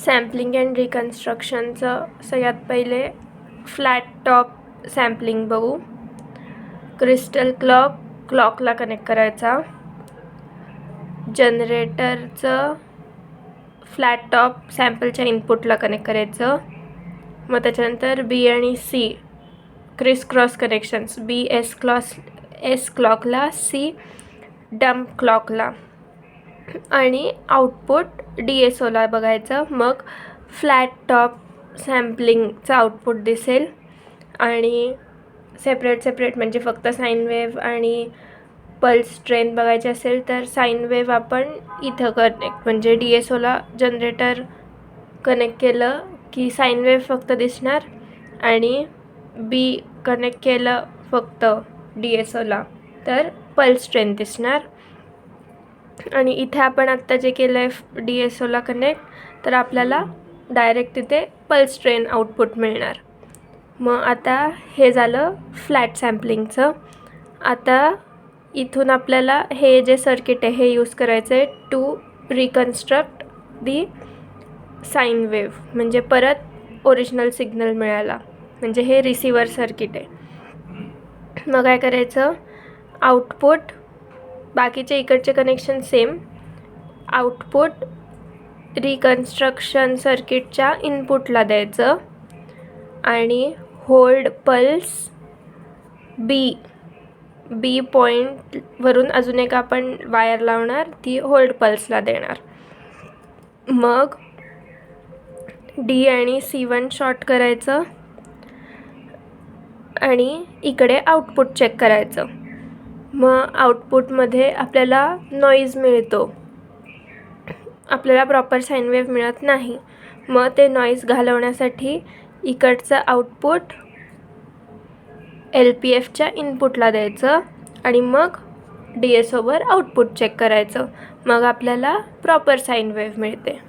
Sampling and रिकन्स्ट्रक्शनचं सगळ्यात पहिले flat top sampling बघू. क्रिस्टल क्लॉकला कनेक्ट करायचा. जनरेटरचं फ्लॅट टॉप सॅम्पलच्या इनपुटला कनेक्ट करायचं. मग त्याच्यानंतर बी आणि सी क्रिस क्रॉस कनेक्शन्स, बी एस क्लॉकला, सी डंप क्लॉकला आणि आउटपुट DSOला बघायचं. मग फ्लॅट टॉप सॅम्पलिंगचं आउटपुट दिसेल आणि सेपरेट म्हणजे फक्त साईन वेव्ह आणि पल्स स्ट्रेंथ बघायचे असेल तर साईन वेव्ह आपण इथं कनेक्ट म्हणजे DSOला जनरेटर कनेक्ट केलं की साईन वेव्ह फक्त दिसणार आणि बी कनेक्ट केलं फक्त DSOला तर पल्स स्ट्रेंथ दिसणार. आणि इथे आपण आत्ता जे केलं आहे DSOला कनेक्ट तर आपल्याला डायरेक्ट तिथे पल्स ट्रेन आउटपुट मिळणार. मग आता हे झालं फ्लॅट सॅम्पलिंगचं. आता इथून आपल्याला हे जे सर्किट आहे हे यूज करायचं आहे to reconstruct the sine wave, म्हणजे परत ओरिजिनल सिग्नल मिळाला, म्हणजे हे रिसिव्हर सर्किट आहे. मग काय करायचं, आउटपुट बाकीचे इकडचे कनेक्शन सेम, आउटपुट रिकन्स्ट्रक्शन सर्किटच्या इनपुटला द्यायचं आणि होल्ड पल्स बी पॉईंटवरून अजून एक आपण वायर लावणार, ती होल्ड पल्सला देणार. मग D आणि C1 शॉर्ट करायचं आणि इकडे आउटपुट चेक करायचं. मग आउटपुटमध्ये आपल्याला नॉईज मिळतो, आपल्याला प्रॉपर साईन वेव्ह मिळत नाही. मग ते नॉईज घालवण्यासाठी इकडचं आउटपुट LPFच्या इनपुटला द्यायचं आणि मग DSOवर आउटपुट चेक करायचं. मग आपल्याला प्रॉपर साईन वेव्ह मिळते.